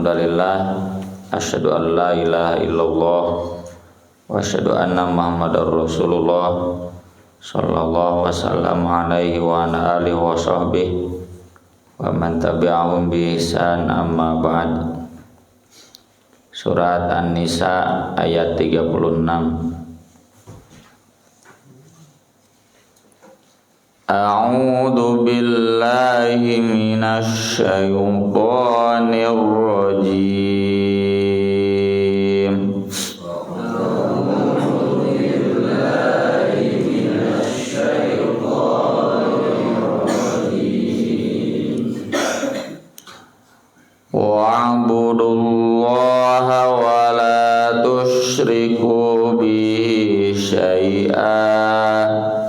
Alhamdulillah, asyhadu an la ilaha illallah wa asyhadu anna Muhammadar Rasulullah sallallahu wasallam alaihi wa ala alihi wa sahbihi wa man tabi'ahum bi ihsan, amma ba'd. Surat An-Nisa ayat 36. A'udzu billahi minasy syaithanir rajim. A'udzu billahi minasy syaithanir rajim. Wa'budullaha wa la tusyriku bihi syai'an.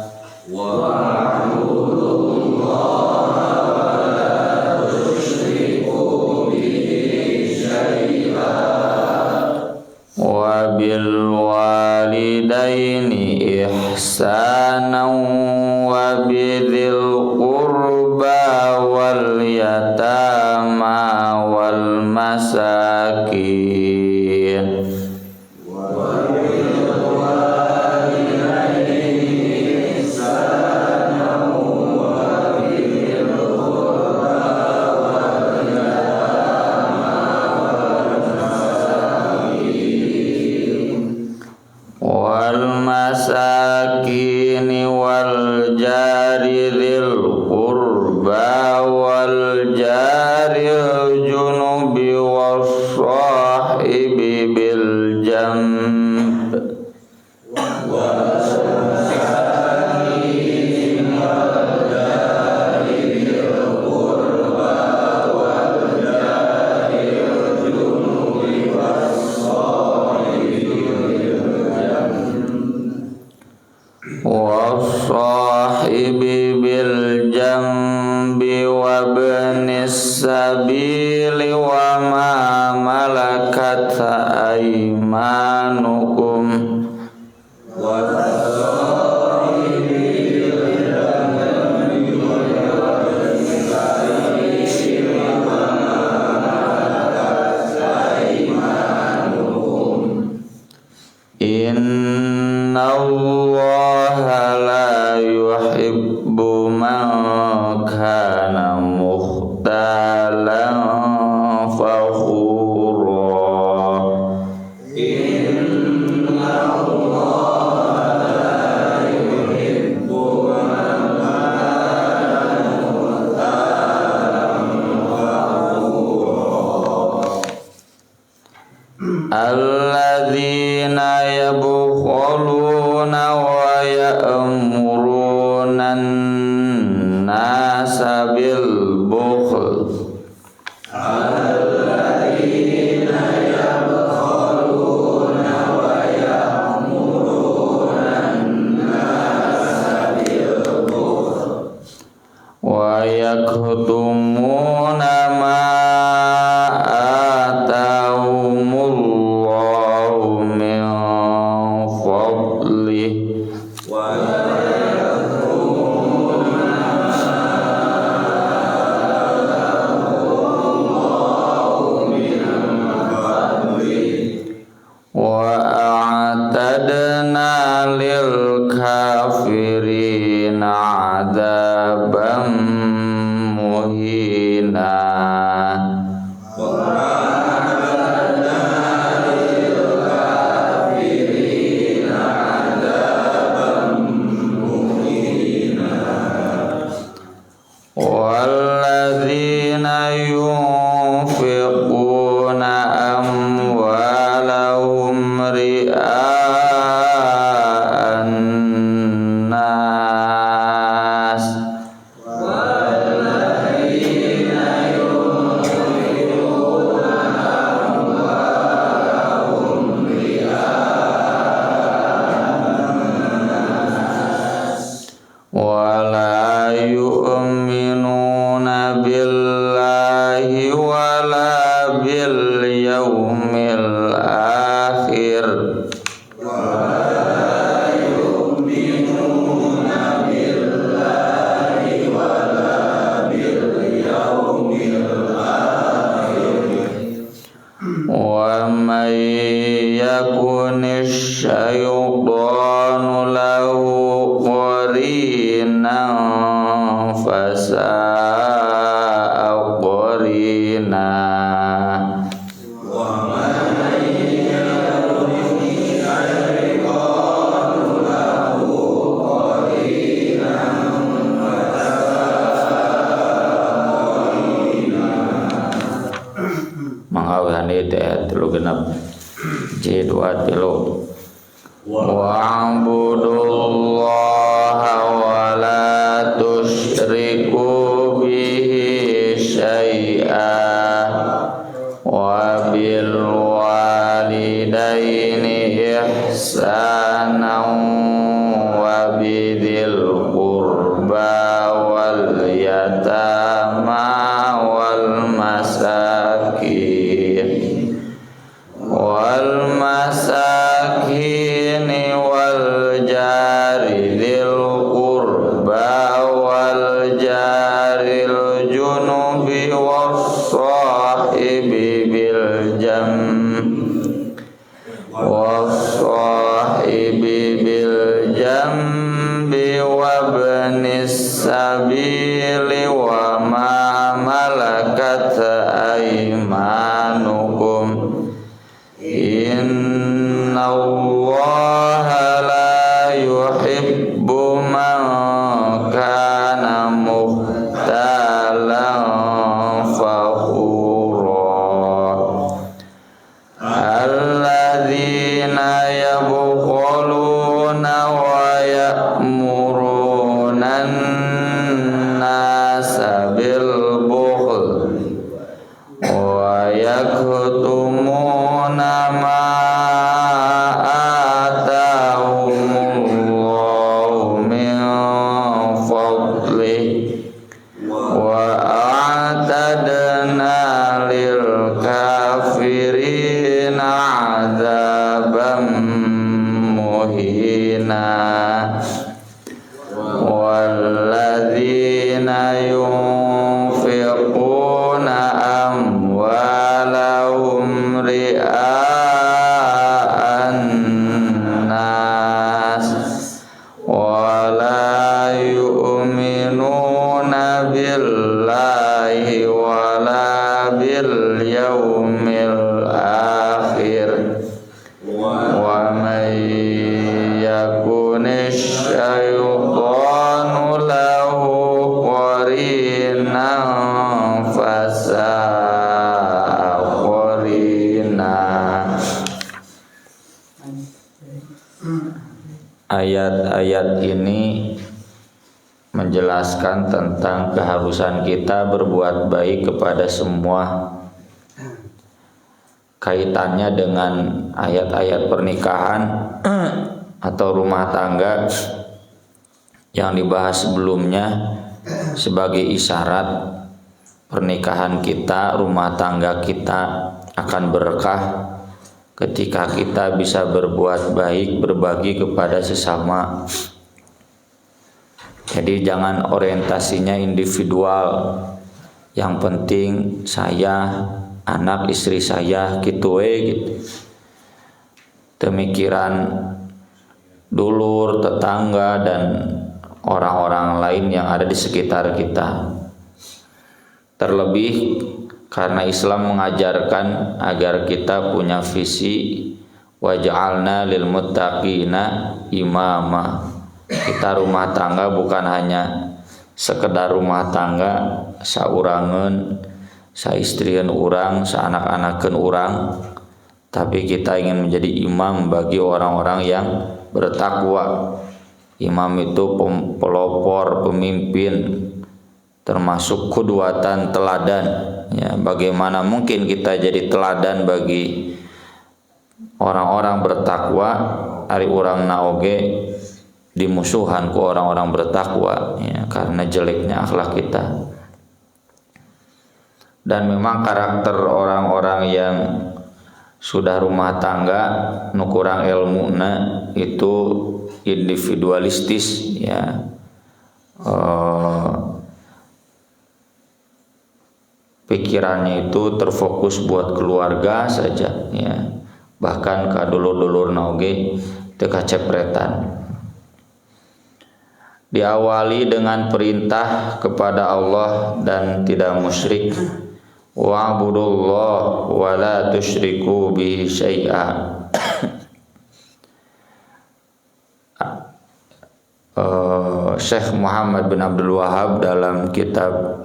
Bil walidaini ihsanan wa bidzil qurba wal yatama wal masakin masakini wal jari dzil qurba wal jaril junubi was sahibi bil janb sahibi bil jambi wa ibnis sabili wa ma malakat aymanukum wa innallaha la yuhibbu man kana mukhtalan fakhura. Innallaha la yuhibbu man kana mukhtalan fakhura. Alladzina yabkhuluna wa ya'muruna an-nasa bil bukhl. Alladzina yabkhuluna wa ya'muruna an-nasa bil bukhl wa yaktumuna ma atahumullahu min fadlih wa a'tadna lil kafirina adzaban muhina. Walladzina yunfiquna amwalahum ria'an nas walladzina yunfiquna amwalahum ria'an nas wala yu'minuna billahi wala bil yaumil akhir wala yu'minuna billahi wala bil yaumil akhir wa may yakunish syaitanu lahu qarinan fasa'a qarina. Mangawihani ayat 36 J2 tilu wa'budullaha wa la tusyriku bihi syai'an wa bil walidaini ihsanan wa bidzil qurba wal yatama wal masakin wal jari dzil qurba wal jaril junubi was sahibi bil jambi wabnis sabili wa ma malakat aymanukum innallaha la yuhibbu man kana mukhtalan fakhura alladzina yabkhuluna wa ya'muruna an-nasa bil bukhl wa yaktumuna ma atahumullahu min fadlihi wa a'tadna lil kafirina adzaban muhina walladzina yunfiquna amwalahum ria'an nas wa la yu'minuna billahi wa la bil yaumil akhir wa may yakunish syaitanu lahu qarinan fasa'a qarina. Ayat-ayat ini menjelaskan tentang keharusan kita berbuat baik kepada semua. Kaitannya dengan ayat-ayat pernikahan atau rumah tangga yang dibahas sebelumnya sebagai isyarat pernikahan kita, rumah tangga kita akan berkah ketika kita bisa berbuat baik, berbagi kepada sesama. Jadi jangan orientasinya individual. Yang penting saya, anak istri saya gitu gitu. Pemikiran dulur, tetangga dan orang-orang lain yang ada di sekitar kita. Terlebih karena Islam mengajarkan agar kita punya visi waj'alna lil muttaqina imama. Kita rumah tangga bukan hanya sekedar rumah tangga saurangeun, saistrieun urang, saanak-anakeun urang, tapi kita ingin menjadi imam bagi orang-orang yang bertakwa. Imam itu pelopor, pemimpin, termasuk kudwatan, teladan. Ya, bagaimana mungkin kita jadi teladan bagi orang-orang bertakwa, ari urang naoge dimusuhan ku orang-orang bertakwa, ya, karena jeleknya akhlak kita. Dan memang karakter orang-orang yang sudah rumah tangga nu kurang ilmuna itu individualistis, pikirannya itu terfokus buat keluarga saja, ya. Bahkan ka dulur-dulur oge teu kacepretan. Diawali dengan perintah kepada Allah dan tidak musyrik. Wa'budullah wa la tusyriku bihi syai'a. Syekh Muhammad bin Abdul Wahab dalam kitab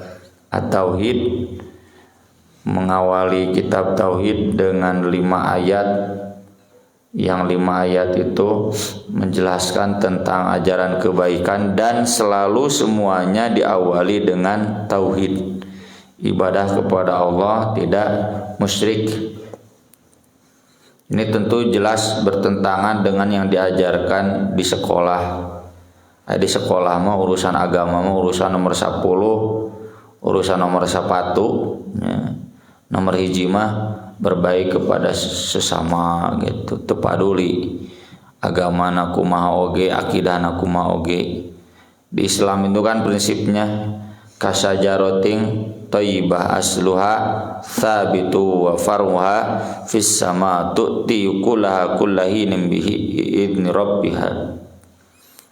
At-Tauhid mengawali kitab Tauhid dengan 5 ayat. Yang 5 ayat itu menjelaskan tentang ajaran kebaikan dan selalu semuanya diawali dengan tauhid, ibadah kepada Allah, tidak musyrik. Ini tentu jelas bertentangan dengan yang diajarkan di sekolah. Di sekolah mah urusan agama mah urusan nomor 10, urusan nomor 1, ya. Nomor hiji mah berbaik kepada sesama gitu, teu paduli agama na kumaha oge, akidah na kumaha oge. Di Islam itu kan prinsipnya kasajaratin thayyibah asluha tsabitu wa faruha fis sama tu'ti kullaha kullahinin bihi idni rabbiha.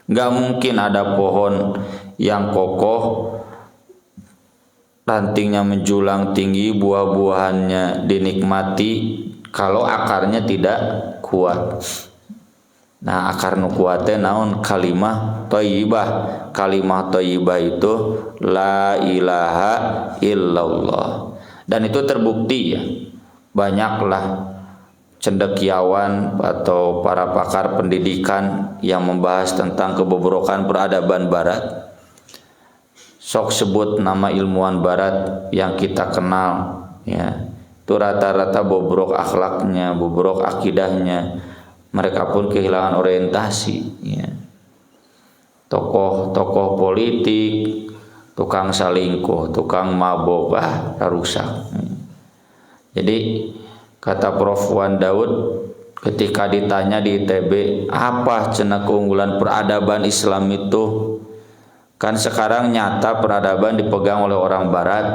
Enggak mungkin ada pohon yang kokoh, rantingnya menjulang tinggi, buah-buahannya dinikmati kalau akarnya tidak kuat. Nah, akar nu kuat teh naon? Kalimah thayyibah. Kalimah thayyibah itu la ilaha illallah. Dan itu terbukti, ya. Banyaklah cendekiawan atau para pakar pendidikan yang membahas tentang kebobrokan peradaban barat. Sok sebut nama ilmuwan barat yang kita kenal, ya. Itu rata-rata bobrok akhlaknya, bobrok akidahnya. Mereka pun kehilangan orientasi, ya. Tokoh-tokoh politik, tukang salingkuh, tukang mabok, rusak. Jadi kata Prof. Wan Daud ketika ditanya di ITB, apa cenah keunggulan peradaban Islam itu? Kan sekarang nyata peradaban dipegang oleh orang barat.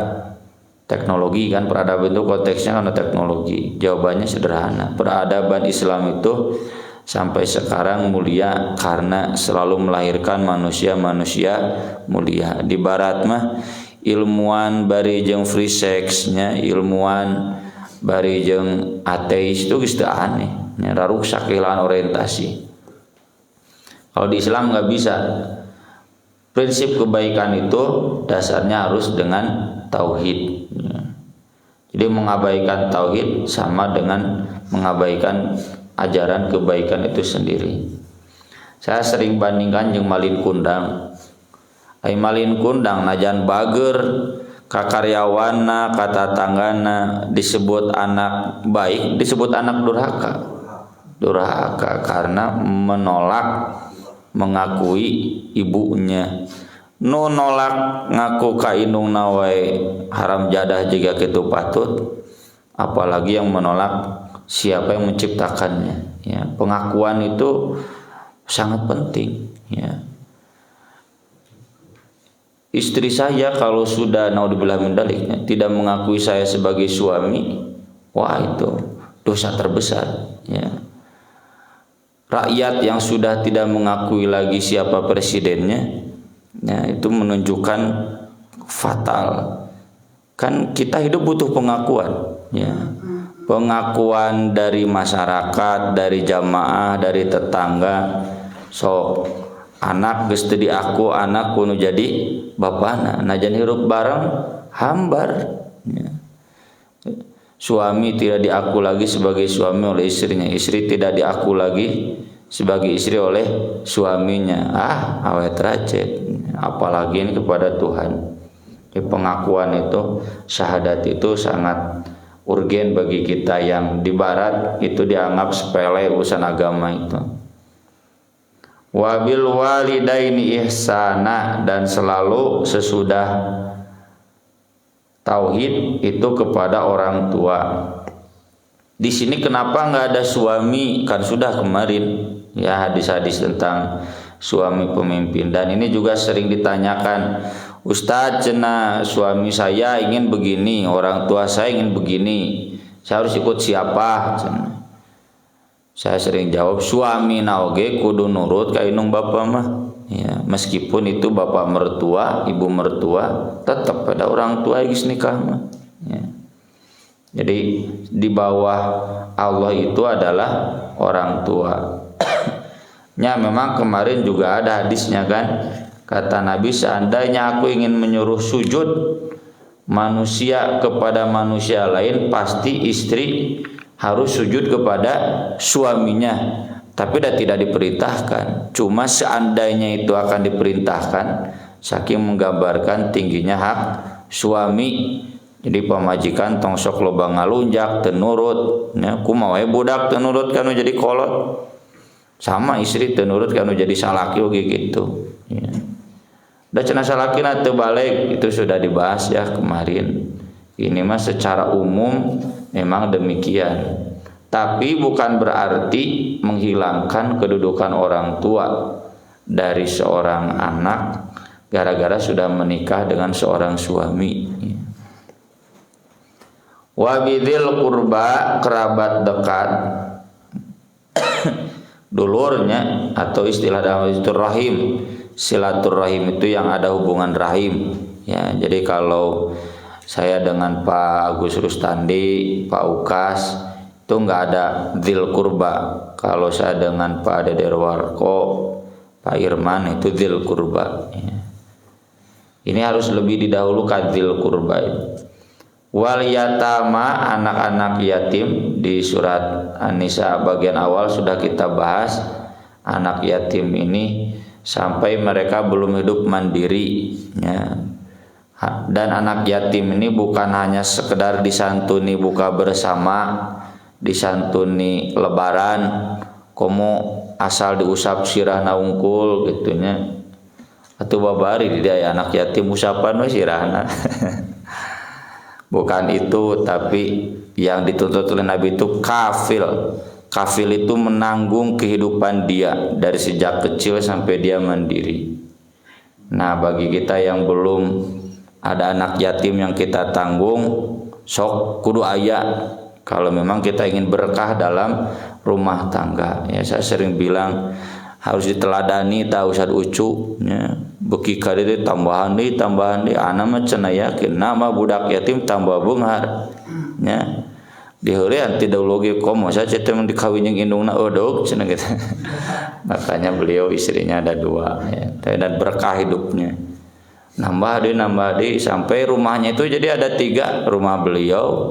Teknologi kan, peradaban itu konteksnya karena teknologi. Jawabannya sederhana. Peradaban Islam itu sampai sekarang mulia karena selalu melahirkan manusia-manusia mulia. Di barat mah ilmuwan bari jeung free sex-nya, ilmuwan bari jeung ateis itu geus teu aneh. Nya rusak, kehilangan orientasi. Kalau di Islam enggak bisa. Prinsip kebaikan itu dasarnya harus dengan tauhid. Jadi mengabaikan tauhid sama dengan mengabaikan ajaran kebaikan itu sendiri. Saya sering bandingkan jeung malin kundang. Ai malin kundang najan bager ka karyawanna, ka tatanggana disebut anak baik, disebut anak durhaka. Durhaka karena menolak mengakui ibunya. Nu nolak ngaku ka indungna wae haram jadah jiga kitu patut, apalagi yang menolak siapa yang menciptakannya, ya. Pengakuan itu sangat penting, ya. Istri saya kalau sudah naudzubillah min daliknya tidak mengakui saya sebagai suami, wah itu dosa terbesar, ya. Rakyat yang sudah tidak mengakui lagi siapa presidennya, ya, itu menunjukkan fatal. Kan kita hidup butuh pengakuan, ya. Pengakuan dari masyarakat, dari jamaah, dari tetangga. So anak geus teu diaku anak kudu jadi bapana, najan hirup bareng hambar, ya. Suami tidak diaku lagi sebagai suami oleh istrinya, istri tidak diaku lagi sebagai istri oleh suaminya. Awet racet, apalagi ini kepada Tuhan. Pengakuan itu, syahadat itu sangat urgen bagi kita yang di barat itu dianggap sepele urusan agama itu. Wabil walidaini ihsana, dan selalu sesudah tauhid itu kepada orang tua. Di sini kenapa nggak ada suami? Kan sudah kemarin, ya, hadis-hadis tentang suami pemimpin. Dan ini juga sering ditanyakan, Ustadz, cenah suami saya ingin begini, orang tua saya ingin begini, saya harus ikut siapa? Cenah. Saya sering jawab, suami naoge kudu nurut ka inung bapak mah. Ya, meskipun itu bapak mertua, ibu mertua, tetap pada orang tua geus nikah mah. Ya. Jadi di bawah Allah itu adalah orang tua. Ya, memang kemarin juga ada hadisnya kan, kata Nabi, seandainya aku ingin menyuruh sujud manusia kepada manusia lain, pasti istri harus sujud kepada suaminya, tapi tidak diperintahkan. Cuma seandainya itu akan diperintahkan, saking menggambarkan tingginya hak suami. Jadi pamajikan tong sok loba ngalunjak teu nurut, nya kumaha we budak teu nurut kanu jadi kolot. Sama istri teu nurut kanu jadi salaki oge gitu. Ya. Da cenah salakina teu balik, itu sudah dibahas ya kemarin. Ini mah secara umum memang demikian. Tapi bukan berarti menghilangkan kedudukan orang tua dari seorang anak gara-gara sudah menikah dengan seorang suami. Wa bidzil qurba, kerabat dekat, dulurnya, atau istilah dalam itu rahim. Silaturahim itu yang ada hubungan rahim. Ya, jadi kalau saya dengan Pak Agus Rustandi, Pak Ukas, itu nggak ada dzil kurba. Kalau saya dengan Pak Dede Warko, Pak Irman, itu dzil kurba. Ini harus lebih didahulukan dzil kurba. Wal yatama, anak-anak yatim, di surat An-Nisa bagian awal sudah kita bahas. Anak yatim ini sampai mereka belum hidup mandiri. Ya. Dan anak yatim ini bukan hanya sekedar disantuni buka bersama, disantuni lebaran, komo asal diusap sirahna unggul gitunya. Atau babari di dia anak yatim usapan we sirahna. Bukan itu, tapi yang dituntut oleh Nabi itu kafil. Kafil itu menanggung kehidupan dia dari sejak kecil sampai dia mandiri. Nah, bagi kita yang belum ada anak yatim yang kita tanggung, sok kudu aya. Kalau memang kita ingin berkah dalam rumah tangga, ya saya sering bilang harus diteladani ta Ustad Ucu, ya. Beki kadede tambahan deui ana mah cenah yakin nama budak yatim tambah beunghar. Ya. Diheureun ti dauluge komo saja teh dikawin jeung indungna odog cenah gitu. Makanya beliau istrinya ada 2, ya. Dan berkah hidupnya. Nambah deh sampai rumahnya itu jadi ada 3 rumah beliau.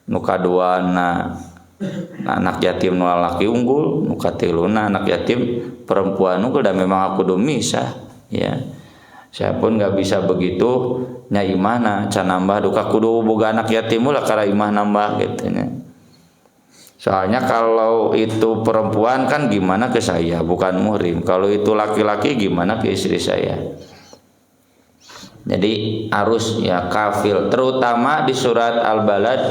Nu kaduana anak yatim nu lalaki unggul, nu katiluna anak yatim perempuan unggul, dan memang aku misah, ya. Saya pun nggak bisa begitu nya imana can nambah duka kudu boga anak yatim ulah kara imah nambah gitu nya. Soalnya kalau itu perempuan kan gimana ke saya, bukan muhrim. Kalau itu laki-laki gimana ke istri saya. Jadi harus ya kafil, terutama di surat Al-Balad,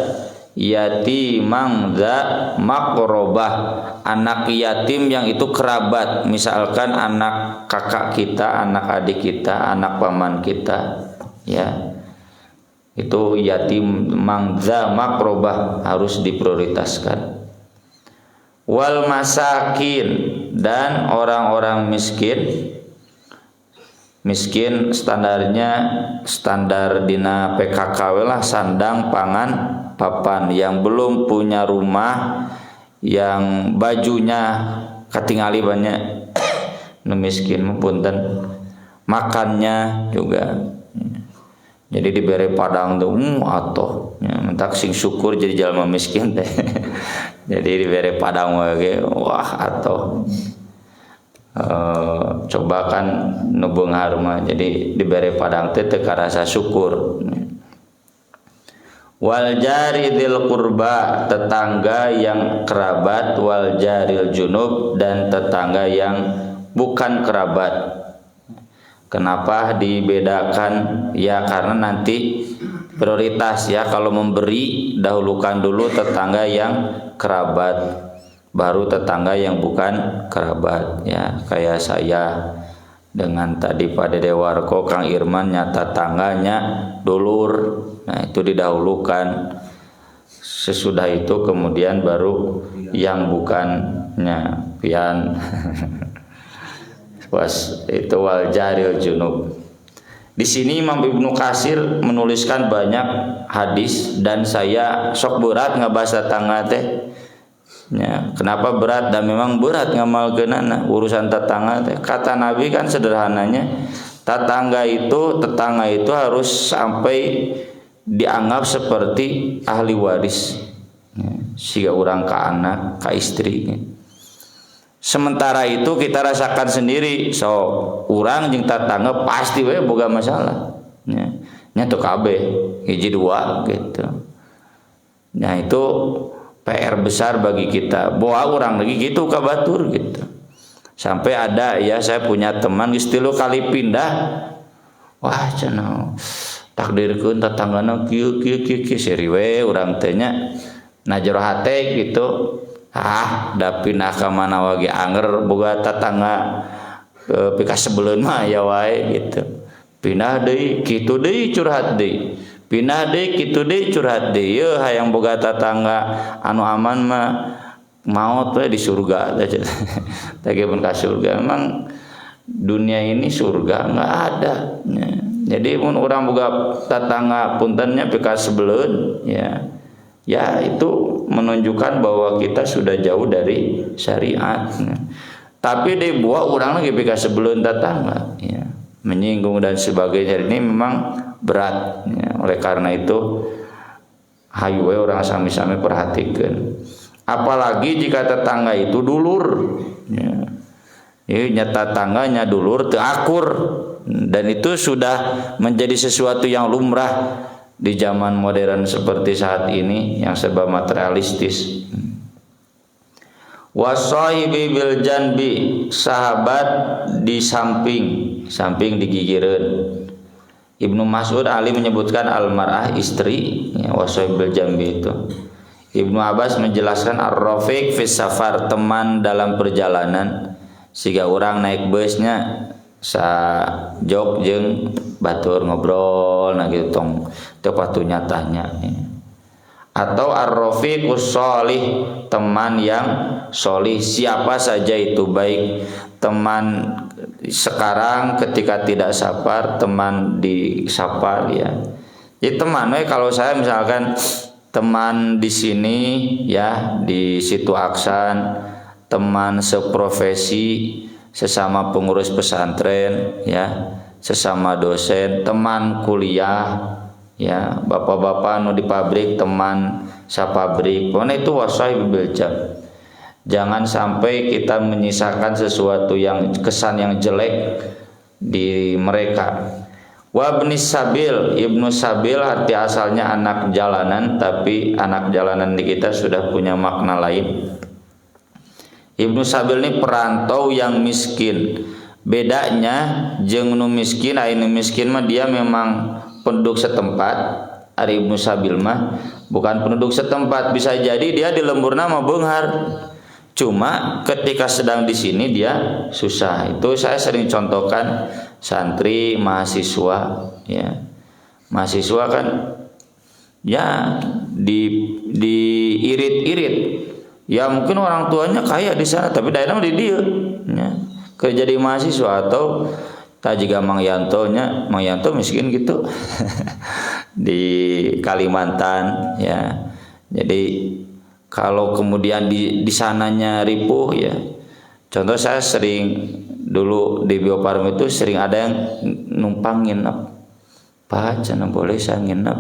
yatimang dza maqrabah, anak yatim yang itu kerabat, misalkan anak kakak kita, anak adik kita, anak paman kita, ya. Itu yatimang dza maqrabah harus diprioritaskan. Wal masakin, dan orang-orang miskin. Miskin standarnya standar dina PKK lah, sandang, pangan, papan, yang belum punya rumah, yang bajunya katingali banyak, nu miskin punten, makannya juga. Jadi diberi padang tuh atoh, ya, mentak sing syukur jadi jalma miskin teh. Jadi diberi padang wae, wah atoh. Coba kan nubeunghar mah, jadi diberi padang teh teu karasa syukur. Wal jari dzil qurba, tetangga yang kerabat, wal jaril junub, dan tetangga yang bukan kerabat. Kenapa dibedakan? Ya karena nanti prioritas, ya, kalau memberi dahulukan dulu tetangga yang kerabat, baru tetangga yang bukan kerabat, ya. Kayak saya dengan tadi pada Dewarko Kang Irman nyata tangganya dulur. Nah itu didahulukan, sesudah itu kemudian baru yang bukannya pian. Was itu wal jaril junub. Di sini Imam Ibnu Katsir menuliskan banyak hadis dan saya sok berat ngabahas tetangga teh. Ya, kenapa berat? Dan memang berat ngamalkeunana urusan tetangga teh. Kata Nabi kan sederhananya, tetangga itu harus sampai dianggap seperti ahli waris. Ya, siga urang ka anak, ka istri. Sementara itu kita rasakan sendiri, so urang jeung tetangga pasti we boga masalah. Ya, nya teu kabeh, hiji dua gitu. Nah itu PR besar bagi kita. Bahwa orang lagi gitu kabatur gitu. Sampai ada ya saya punya teman geus 3 kali pindah. Wah cenah takdirkeun tetanggana kieu seri we urang teh nya. Nah jero hate gitu. Da pindah ka mana wage anger boga tetangga pika sebeleun mah ya wae gitu. Pindah deui kitu deui curhat deui. Pindah deui kitu deui curhat deui. Yeuh hayang boga tetangga anu aman mah maot we di surga teh. Tageun ka surga. Memang dunia ini surga enggak ada. Jadi mun urang boga tetangga puntennya pika sebeleun ya. Ya itu menunjukkan bahwa kita sudah jauh dari syariat. Tapi dibuat orang lagi pika sebelum tetangga, ya, menyinggung dan sebagainya ini memang berat. Ya. Oleh karena itu, hayu we orang sami-sami perhatikan. Apalagi jika tetangga itu dulur, ya. Nyata tetangganya dulur teu akur, dan itu sudah menjadi sesuatu yang lumrah di zaman modern seperti saat ini yang serba materialistis. Wasahibi bil janbi, sahabat di samping digigireun. Ibnu Mas'ud Ali menyebutkan al-mar'ah istri, ya, wasahib bil janbi itu. Ibnu Abbas menjelaskan ar-rafiq fis safar, teman dalam perjalanan. Siga orang naik busnya sa jog jeung batur ngobrol nah gitu tong teu patu nyatanya. Atau ar-rafiqus sholih, teman yang sholih, siapa saja itu, baik teman sekarang ketika tidak safar, teman di safar ya. Jadi teman kalau saya misalkan teman di sini ya di Situ Aksan, teman seprofesi, sesama pengurus pesantren ya, sesama dosen, teman kuliah ya, bapak-bapak nu di pabrik, teman sapabrik. Pokoknya itu wasahib bil jam. Jangan sampai kita menyisakan sesuatu yang kesan yang jelek di mereka. Wa ibnis sabil, ibnu sabil arti asalnya anak jalanan, tapi anak jalanan di kita sudah punya makna lain. Ibnu sabil ini perantau yang miskin. Bedanya jeung nu miskin, anu miskin mah dia memang penduduk setempat. Ari ibnu sabil mah bukan penduduk setempat, bisa jadi dia di lemburna mah beunghar. Cuma ketika sedang di sini dia susah. Itu saya sering contohkan santri mahasiswa ya. Mahasiswa kan ya diirit-irit. Ya mungkin orang tuanya kaya di sana, tapi daerah di dia ya. Kerja di mahasiswa atau tak juga Mang Yanto miskin gitu di Kalimantan ya. Jadi kalau kemudian di sananya ripuh ya. Contoh saya sering dulu di Bio Farma itu sering ada yang numpang nginep. Pak, cenah boleh saya nginep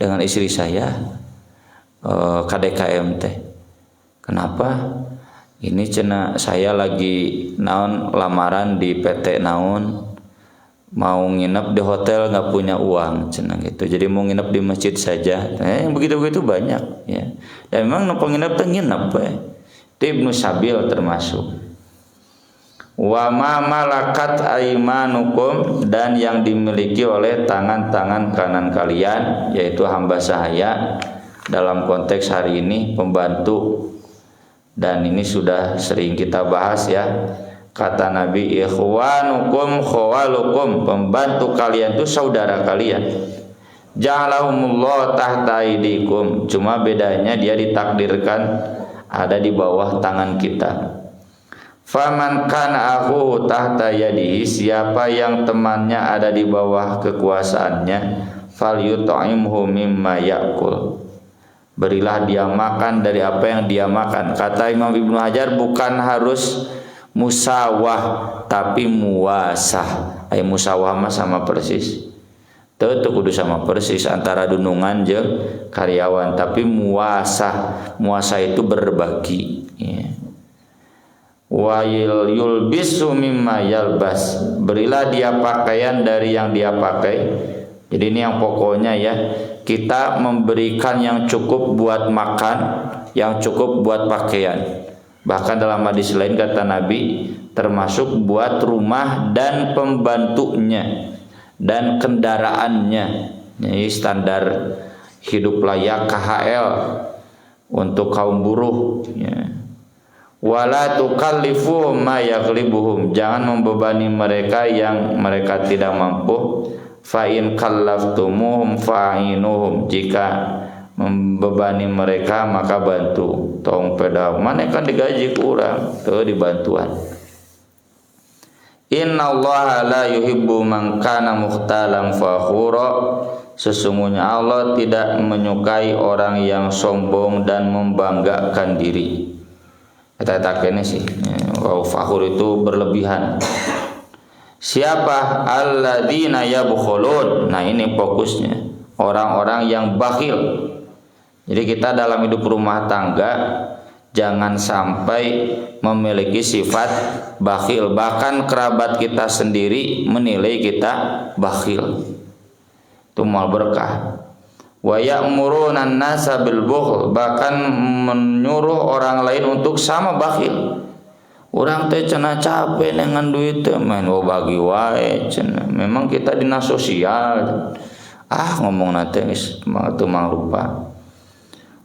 dengan istri saya KDKM teh. Kenapa? Ini cenah saya lagi naon lamaran di PT naon, mau nginep di hotel nggak punya uang cenah gitu. Jadi mau nginep di masjid saja. Begitu-begitu banyak ya. Dan memang numpang nginep teh nginep we. Ibnu Sabil termasuk. Wa ma malakat aimanukum, dan yang dimiliki oleh tangan-tangan kanan kalian, yaitu hamba sahaya dalam konteks hari ini pembantu. Dan ini sudah sering kita bahas ya. Kata Nabi, ikhwanukum khawalukum, pembantu kalian itu saudara kalian. Ja'alahumullah tahta aidikum, cuma bedanya dia ditakdirkan ada di bawah tangan kita. Faman kana akhuhu tahta yadihi, siapa yang temannya ada di bawah kekuasaannya, falyut'imhu mimma ya'kul, berilah dia makan dari apa yang dia makan. Kata Imam Ibnu Hajar, bukan harus musawah tapi muwasah. Ay musawah mah sama persis, teu kudu sama persis antara dunungan jeung karyawan, tapi muwasah itu berbagi ya. Wa yulbisu mimma yalbas, berilah dia pakaian dari yang dia pakai. Jadi ini yang pokoknya ya, kita memberikan yang cukup buat makan, yang cukup buat pakaian. Bahkan dalam hadis lain kata Nabi, termasuk buat rumah dan pembantunya dan kendaraannya. Ini standar hidup layak KHL untuk kaum buruh ya. Wala tukallifu ma yaghlibuhum, jangan membebani mereka yang mereka tidak mampu. Fa in kallaftumuhum fa'inuhum, jika membebani mereka maka bantu. Tong peda mana kan digaji kurang tuh dibantuan. Innallaha la yuhibbu man kana mukhtalan fakhura, sesungguhnya Allah tidak menyukai orang yang sombong dan membanggakan diri. Kata kene sih, fakhur itu berlebihan. Siapa? Alladzina yabkhulun. Nah ini fokusnya, orang-orang yang bakhil. Jadi kita dalam hidup rumah tangga jangan sampai memiliki sifat bakhil. Bahkan kerabat kita sendiri menilai kita bakhil. Itu mal berkah. Wa ya'muruna an-nasa bil bukhl, bahkan menyuruh orang lain untuk sama bakhil. Urang teh cenah capek dengan duit teh main bagi wae cenah. Memang kita dinas sosial. Ngomong nate geus teu mangrupa.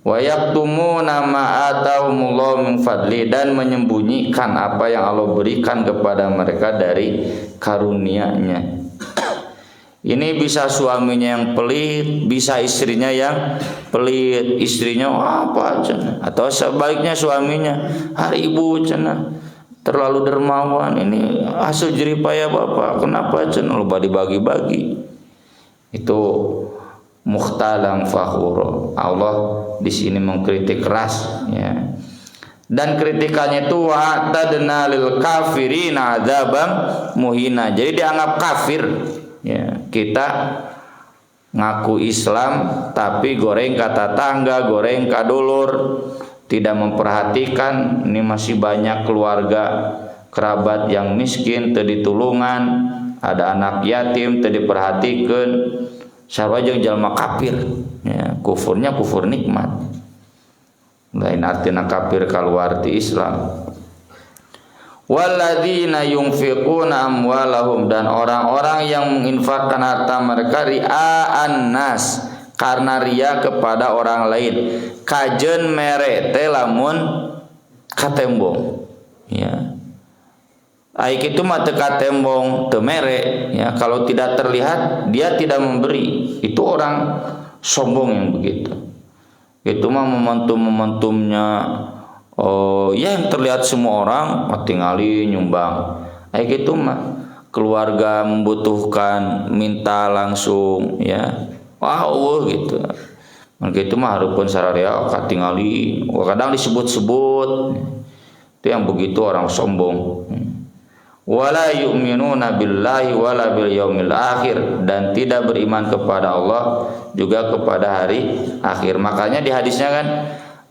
Wa yaktumuna ma atahumullahu min fadli, dan menyembunyikan apa yang Allah berikan kepada mereka dari karunia-Nya. Ini bisa suaminya yang pelit, bisa istrinya yang pelit. Istrinya apa cenah, atau sebaliknya suaminya, hari ibu cenah terlalu dermawan, ini hasil jeripaya bapak, kenapa cenah lupa dibagi-bagi. Itu mukhtalan fakhur. Allah di sini mengkritik keras ya. Dan kritikannya itu wa'tadna lil kafirina adzabam muhina. Jadi dianggap kafir ya. Kita ngaku Islam tapi goreng ka tetangga, goreng ka dulur, tidak memperhatikan ini masih banyak keluarga kerabat yang miskin teu ditulungan, ada anak yatim teu diperhatikeun. Sarua jeung jalma kafir ya, kufurnya kufur nikmat. Lain artina kafir kaluar ti Islam. Walladzina yunfiquna amwalahum, dan orang-orang yang menginfakkan harta mereka ria'an nas, karena ria kepada orang lain. Kajen mere teh lamun katembong ya. Aik itu mah teu katembong teu mere ya, kalau tidak terlihat dia tidak memberi. Itu orang sombong yang begitu. Itu mah momentum-momentumnya yang terlihat semua orang tinggali nyumbang. Aik itu mah keluarga membutuhkan minta langsung ya. Gitu. Maka itu mah harupun sararea katingali, kadang disebut-sebut. Itu yang begitu orang sombong. Wala yu'minuna billahi wala bil yaumil akhir, dan tidak beriman kepada Allah juga kepada hari akhir. Makanya di hadisnya kan,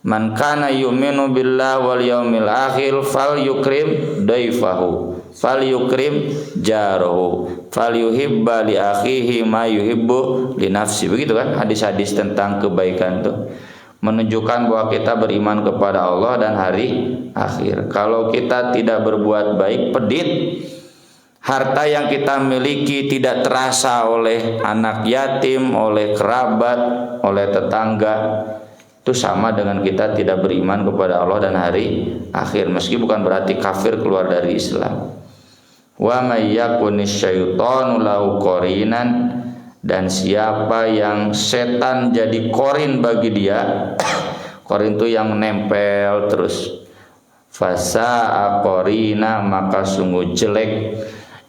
man kana yu'minu billahi wal yaumil akhir falyukrim daifahu falyukrim jarahu falyuhibba li akhihi ma yuhibbu li nafsi. Begitu kan hadis-hadis tentang kebaikan tuh menunjukkan bahwa kita beriman kepada Allah dan hari akhir. Kalau kita tidak berbuat baik, pedit, harta yang kita miliki tidak terasa oleh anak yatim, oleh kerabat, oleh tetangga, itu sama dengan kita tidak beriman kepada Allah dan hari akhir. Meski bukan berarti kafir keluar dari Islam. Wa may yakunis syaitanu lahu qorinan, dan siapa yang setan jadi korin bagi dia, korin itu yang nempel terus, fasa'a qorina, maka sungguh jelek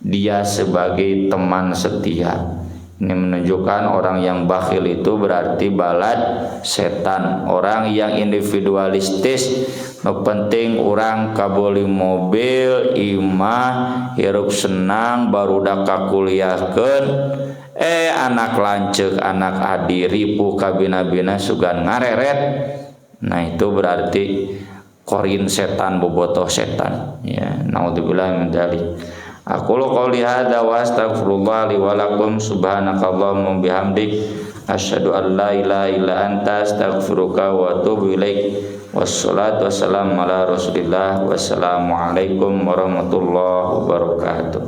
dia sebagai teman setia. Ini menunjukkan orang yang bakhil itu berarti balad setan. Orang yang individualistis, no penting orang kabeli mobil, imah, hirup senang, baru dak kuliahkeun, anak lanceuk, anak adi ripuh kabina-bina sugan ngareret. Nah itu berarti korin setan, bobotoh setan. Ya, naudzubillah min dzalik. Aqulu qouli hadza wa astaghfirullah li wa lakum, subhanakallahumma bihamdik, asyhadu an la ilaha illa anta, astaghfiruka wa atubu ilaik. Wassalatu wassalamu ala Rasulillah. Wassalamu alaikum warahmatullahi wabarakatuh.